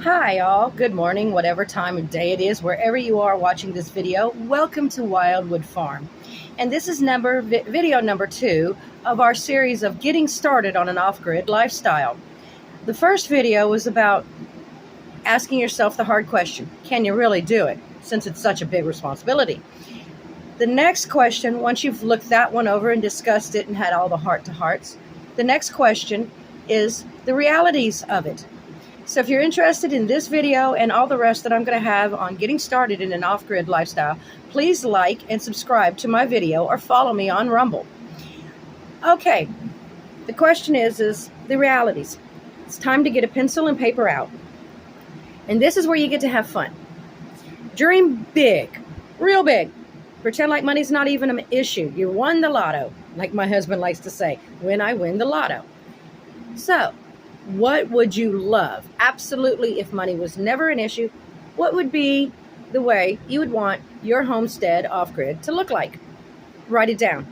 Hi all, good morning, whatever time of day it is, wherever you are watching this video. Welcome to Wildwood Farm. And this is video number 2 of our series of getting started on an off-grid lifestyle. The first video was about asking yourself the hard question, can you really do it, since it's such a big responsibility? The next question, once you've looked that one over and discussed it and had all the heart-to-hearts, the next question is the realities of it. So if you're interested in this video and all the rest that I'm going to have on getting started in an off-grid lifestyle, please like and subscribe to my video or follow me on Rumble. Okay, the question is the realities. It's time to get a pencil and paper out. And this is where you get to have fun. Dream big, real big. Pretend like money's not even an issue. You won the lotto, like my husband likes to say, when I win the lotto. So, what would you love? Absolutely, if money was never an issue, what would be the way you would want your homestead off-grid to look like? Write it down.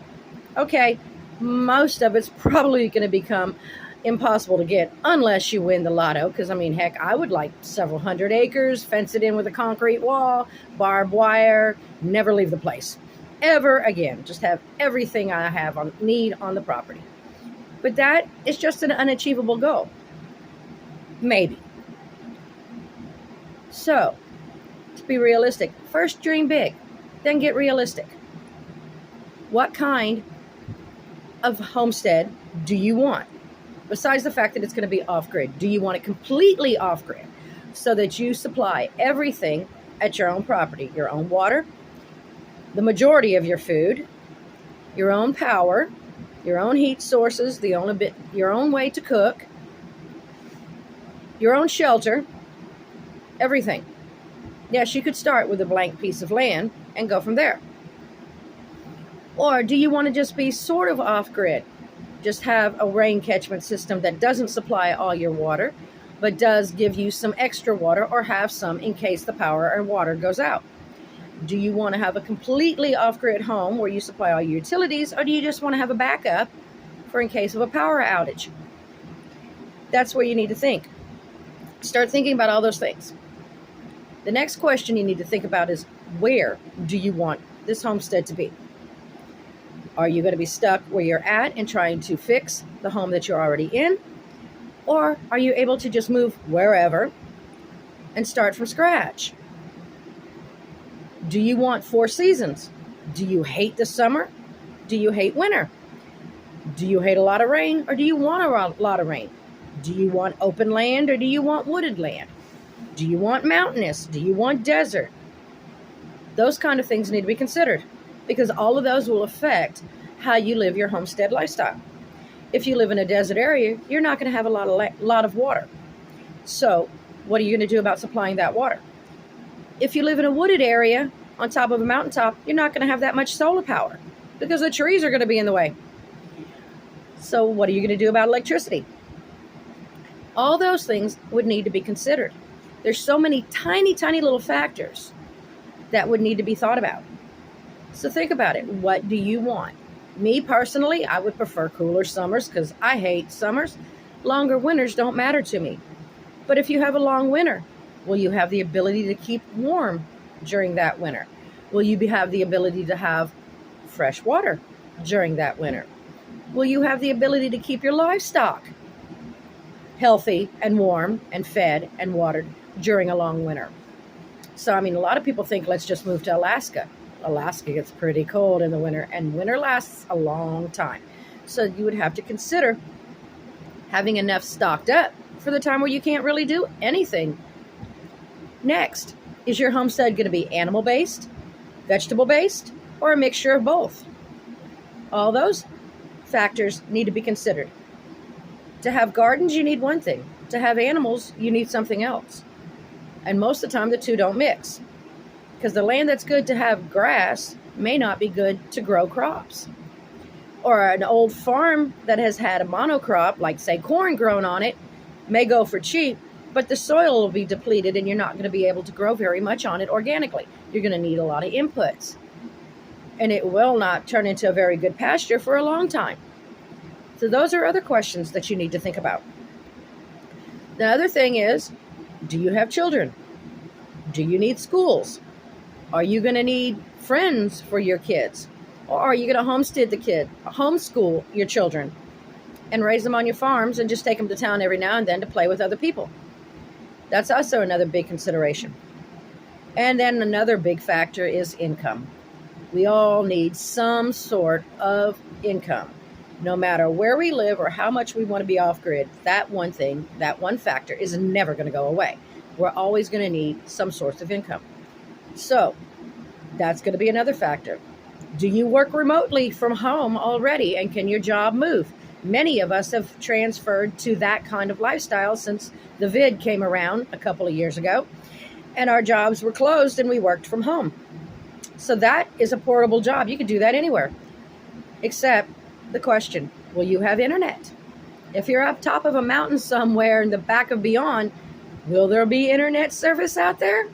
Okay, most of it's probably going to become impossible to get unless you win the lotto, because, I mean, heck, I would like several hundred acres, fence it in with a concrete wall, barbed wire, never leave the place. Ever again. Just have everything I need on the property. But that is just an unachievable goal. Maybe. So, to be realistic, first dream big, then get realistic. What kind of homestead do you want? Besides the fact that it's going to be off-grid, do you want it completely off-grid so that you supply everything at your own property, your own water, the majority of your food, your own power, your own heat sources, your own way to cook, your own shelter, everything. Yes, you could start with a blank piece of land and go from there. Or do you want to just be sort of off-grid? Just have a rain catchment system that doesn't supply all your water, but does give you some extra water or have some in case the power or water goes out? Do you want to have a completely off-grid home where you supply all your utilities, or do you just want to have a backup for in case of a power outage? That's where you need to think. Start thinking about all those things. The next question you need to think about is, where do you want this homestead to be? Are you going to be stuck where you're at and trying to fix the home that you're already in? Or are you able to just move wherever and start from scratch? Do you want 4 seasons? Do you hate the summer? Do you hate winter? Do you hate a lot of rain, or do you want a lot of rain? Do you want open land, or do you want wooded land? Do you want mountainous? Do you want desert? Those kind of things need to be considered, because all of those will affect how you live your homestead lifestyle. If you live in a desert area, you're not going to have a lot of water. So what are you going to do about supplying that water? If you live in a wooded area on top of a mountaintop, you're not going to have that much solar power because the trees are going to be in the way. So what are you going to do about electricity? All those things would need to be considered. There's so many tiny, tiny little factors that would need to be thought about. So think about it. What do you want? Me personally, I would prefer cooler summers because I hate summers. Longer winters don't matter to me. But if you have a long winter, will you have the ability to keep warm during that winter? Will you have the ability to have fresh water during that winter? Will you have the ability to keep your livestock healthy and warm and fed and watered during a long winter? So, I mean, a lot of people think, let's just move to Alaska. Alaska gets pretty cold in the winter, and winter lasts a long time. So you would have to consider having enough stocked up for the time where you can't really do anything. Next, is your homestead going to be animal-based, vegetable-based, or a mixture of both? All those factors need to be considered. To have gardens, you need one thing. To have animals, you need something else. And most of the time, the two don't mix. Because the land that's good to have grass may not be good to grow crops. Or an old farm that has had a monocrop, like say corn grown on it, may go for cheap, but the soil will be depleted and you're not going to be able to grow very much on it organically. You're going to need a lot of inputs. And it will not turn into a very good pasture for a long time. So those are other questions that you need to think about. The other thing is, Do you have children? Do you need schools? Are you going to need friends for your kids? Or are you going to homeschool your children and raise them on your farms and just take them to town every now and then to play with other people? That's also another big consideration. And then another big factor is income. We all need some sort of income. No matter where we live or how much we want to be off-grid, that one factor is never going to go away. We're always going to need some source of income. So that's going to be another factor. Do you work remotely from home already, and can your job move? Many of us have transferred to that kind of lifestyle since the vid came around a couple of years ago, and our jobs were closed and we worked from home. So that is a portable job. You can do that anywhere. Except the question, will you have internet? If you're up top of a mountain somewhere in the back of beyond, will there be internet service out there?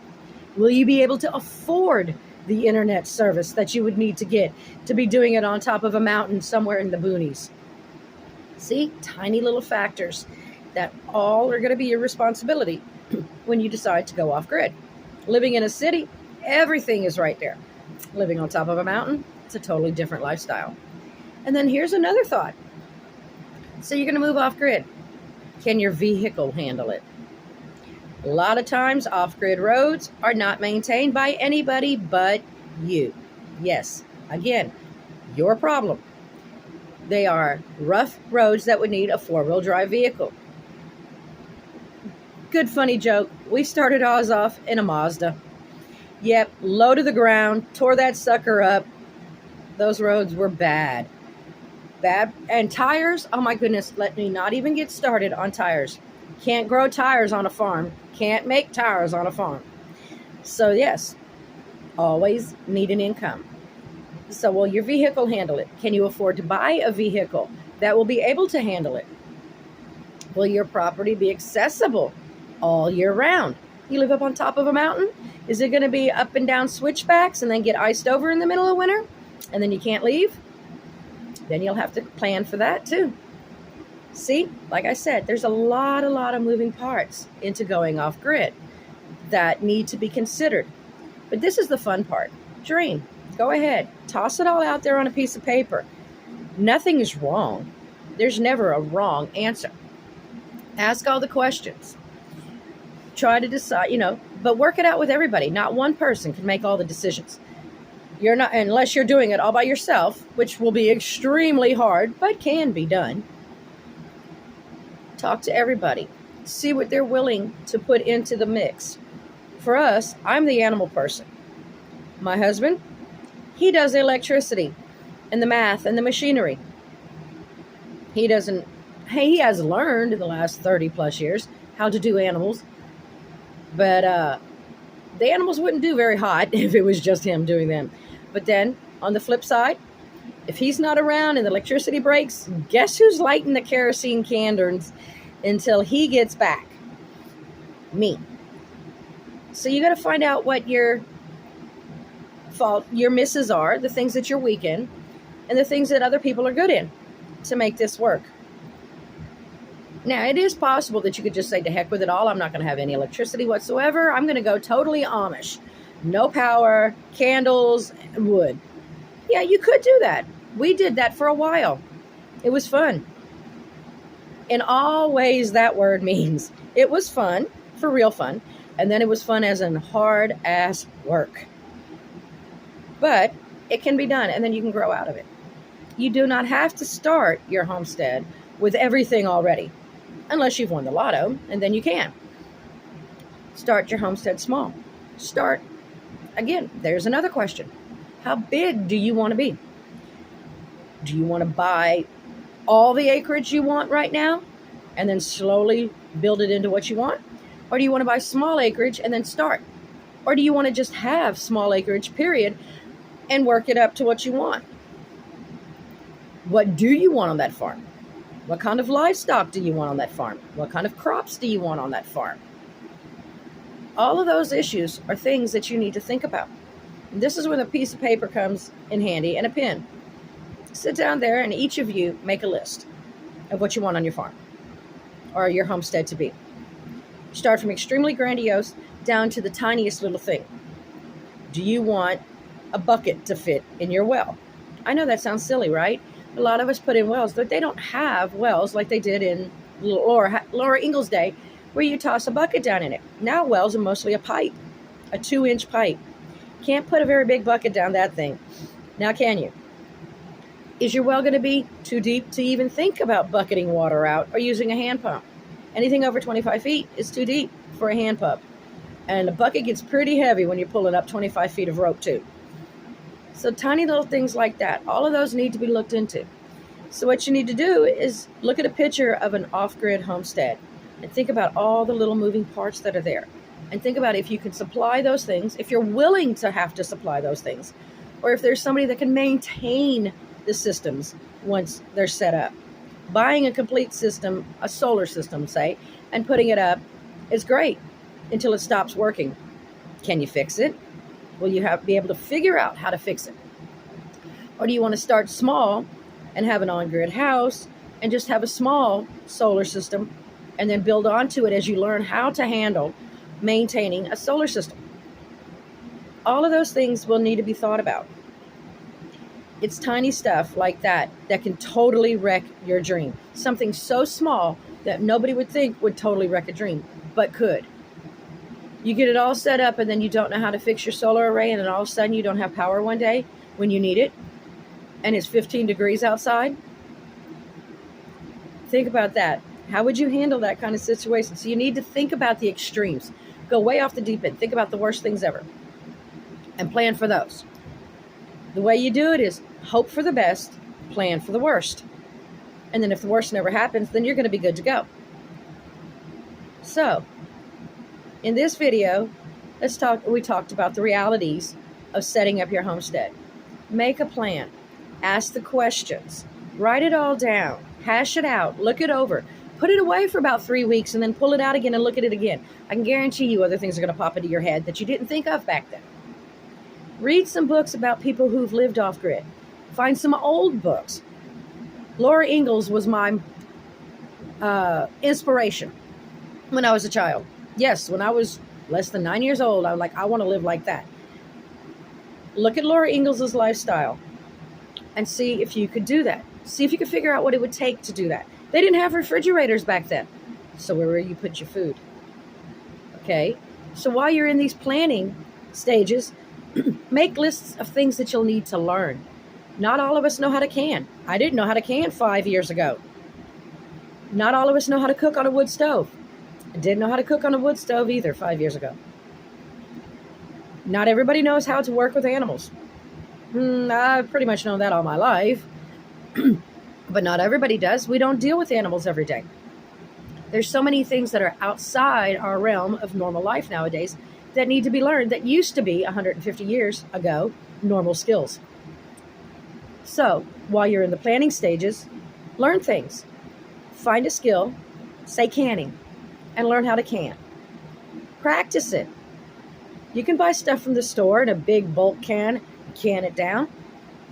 Will you be able to afford the internet service that you would need to get to be doing it on top of a mountain somewhere in the boonies? See, tiny little factors that all are going to be your responsibility when you decide to go off grid. Living in a city, everything is right there. Living on top of a mountain, it's a totally different lifestyle. And then here's another thought. So you're going to move off grid. Can your vehicle handle it? A lot of times off-grid roads are not maintained by anybody but you. Yes, again, your problem. They are rough roads that would need a four-wheel drive vehicle. Good funny joke. We started ours off in a Mazda. Yep, low to the ground, tore that sucker up. Those roads were bad. Bad. And tires, oh my goodness, let me not even get started on tires. Can't grow tires on a farm. Can't make tires on a farm. So yes, always need an income. So will your vehicle handle it? Can you afford to buy a vehicle that will be able to handle it? Will your property be accessible all year round? You live up on top of a mountain? Is it going to be up and down switchbacks and then get iced over in the middle of winter and then you can't leave? Then you'll have to plan for that too. See, like I said, there's a lot of moving parts into going off grid that need to be considered. But this is the fun part. Dream. Go ahead. Toss it all out there on a piece of paper. Nothing is wrong. There's never a wrong answer. Ask all the questions. Try to decide, but work it out with everybody. Not one person can make all the decisions. You're not, unless you're doing it all by yourself, which will be extremely hard, but can be done. Talk to everybody. See what they're willing to put into the mix. For us, I'm the animal person. My husband, he does the electricity and the math and the machinery. He has learned in the last 30 plus years how to do animals. But the animals wouldn't do very hot if it was just him doing them. But then, on the flip side, if he's not around and the electricity breaks, guess who's lighting the kerosene candles until he gets back? Me. So you got to find out what your misses are, the things that you're weak in, and the things that other people are good in to make this work. Now, it is possible that you could just say, to heck with it all. I'm not going to have any electricity whatsoever. I'm going to go totally Amish. No power, candles, and wood. Yeah, you could do that. We did that for a while. It was fun. In all ways that word means. It was fun, for real fun. And then it was fun as in hard-ass work. But it can be done, and then you can grow out of it. You do not have to start your homestead with everything already. Unless you've won the lotto, and then you can. Start your homestead small. Again, there's another question. How big do you want to be? Do you want to buy all the acreage you want right now and then slowly build it into what you want? Or do you want to buy small acreage and then start? Or do you want to just have small acreage, period, and work it up to what you want? What do you want on that farm? What kind of livestock do you want on that farm? What kind of crops do you want on that farm? All of those issues are things that you need to think about. And this is when a piece of paper comes in handy and a pen. Sit down there and each of you make a list of what you want on your farm or your homestead to be. Start from extremely grandiose down to the tiniest little thing. Do you want a bucket to fit in your well? I know that sounds silly, right? A lot of us put in wells, but they don't have wells like they did in Laura Ingalls' day, where you toss a bucket down in it. Now wells are mostly a pipe, a 2-inch pipe. Can't put a very big bucket down that thing. Now can you? Is your well going to be too deep to even think about bucketing water out or using a hand pump? Anything over 25 feet is too deep for a hand pump. And the bucket gets pretty heavy when you're pulling up 25 feet of rope too. So tiny little things like that, all of those need to be looked into. So what you need to do is look at a picture of an off-grid homestead and think about all the little moving parts that are there. And think about if you can supply those things, if you're willing to have to supply those things, or if there's somebody that can maintain the systems once they're set up. Buying a complete system, a solar system, say, and putting it up is great until it stops working. Can you fix it? Will you be able to figure out how to fix it? Or do you want to start small and have an on-grid house and just have a small solar system and then build onto it as you learn how to handle maintaining a solar system? All of those things will need to be thought about. It's tiny stuff like that that can totally wreck your dream. Something so small that nobody would think would totally wreck a dream, but could. You get it all set up and then you don't know how to fix your solar array, and then all of a sudden you don't have power one day when you need it, and it's 15 degrees outside. Think about that. How would you handle that kind of situation? So you need to think about the extremes. Go way off the deep end. Think about the worst things ever and plan for those. The way you do it is hope for the best, plan for the worst. And then if the worst never happens, then you're going to be good to go. So, in this video, we talked about the realities of setting up your homestead. Make a plan. Ask the questions. Write it all down. Hash it out. Look it over. Put it away for about 3 weeks and then pull it out again and look at it again. I can guarantee you other things are going to pop into your head that you didn't think of back then. Read some books about people who've lived off-grid. Find some old books. Laura Ingalls was my inspiration when I was a child. Yes, when I was less than 9 years old, I was like, I want to live like that. Look at Laura Ingalls' lifestyle and see if you could do that. See if you could figure out what it would take to do that. They didn't have refrigerators back then. So where will you put your food? Okay, so while you're in these planning stages, make lists of things that you'll need to learn. Not all of us know how to can. I didn't know how to can 5 years ago. Not all of us know how to cook on a wood stove. I didn't know how to cook on a wood stove either 5 years ago. Not everybody knows how to work with animals. I've pretty much known that all my life. But not everybody does. We don't deal with animals every day. There's so many things that are outside our realm of normal life nowadays that need to be learned that used to be 150 years ago normal skills. So while you're in the planning stages, learn things. Find a skill, say canning, and learn how to can. Practice it. You can buy stuff from the store in a big bulk can it down.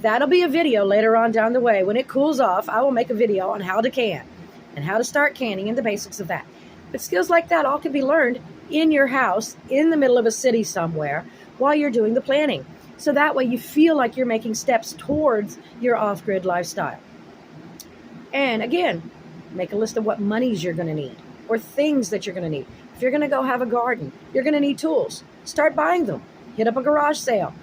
That'll be a video later on down the way. When it cools off, I will make a video on how to can and how to start canning and the basics of that. But skills like that all can be learned in your house, in the middle of a city somewhere, while you're doing the planning. So that way you feel like you're making steps towards your off-grid lifestyle. And again, make a list of what monies you're going to need or things that you're going to need. If you're going to go have a garden, you're going to need tools. Start buying them. Hit up a garage sale.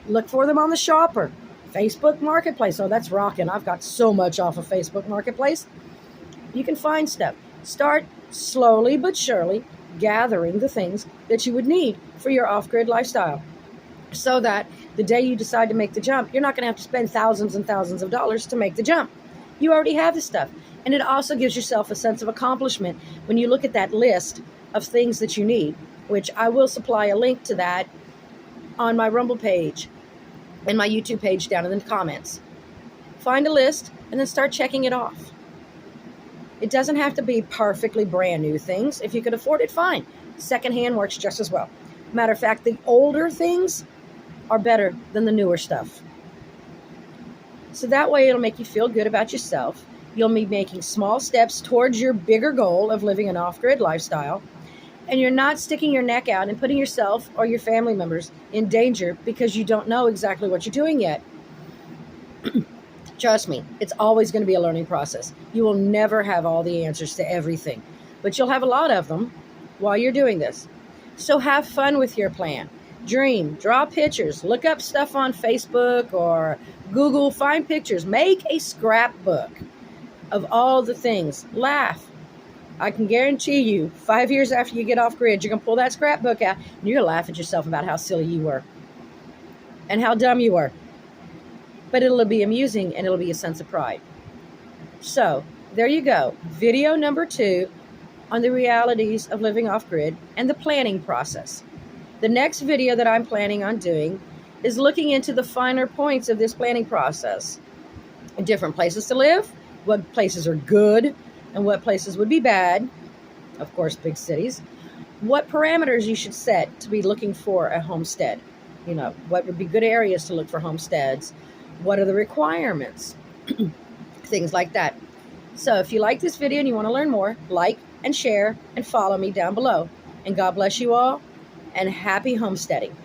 Look for them on the shopper. Facebook Marketplace. Oh, that's rocking. I've got so much off of Facebook Marketplace. You can find stuff. Start slowly but surely gathering the things that you would need for your off-grid lifestyle, so that the day you decide to make the jump, you're not going to have to spend thousands and thousands of dollars to make the jump. You already have the stuff. And it also gives yourself a sense of accomplishment when you look at that list of things that you need, which I will supply a link to that on my Rumble page and my YouTube page down in the comments. Find a list and then start checking it off. It doesn't have to be perfectly brand new things. If you could afford it, fine. Secondhand works just as well. Matter of fact, the older things are better than the newer stuff. So that way it'll make you feel good about yourself. You'll be making small steps towards your bigger goal of living an off-grid lifestyle. And you're not sticking your neck out and putting yourself or your family members in danger because you don't know exactly what you're doing yet. Trust me, it's always going to be a learning process. You will never have all the answers to everything, but you'll have a lot of them while you're doing this. So have fun with your plan. Dream, draw pictures, look up stuff on Facebook or Google, find pictures, make a scrapbook of all the things. Laugh. I can guarantee you, 5 years after you get off grid, you're going to pull that scrapbook out and you're going to laugh at yourself about how silly you were and how dumb you were. But it'll be amusing and it'll be a sense of pride. So there you go. Video number 2 on the realities of living off grid and the planning process. The next video that I'm planning on doing is looking into the finer points of this planning process. Different places to live, what places are good and what places would be bad. Of course, big cities. What parameters you should set to be looking for a homestead. You know, what would be good areas to look for homesteads. What are the requirements? Things like that. So if you like this video and you want to learn more, like and share and follow me down below. And God bless you all and happy homesteading.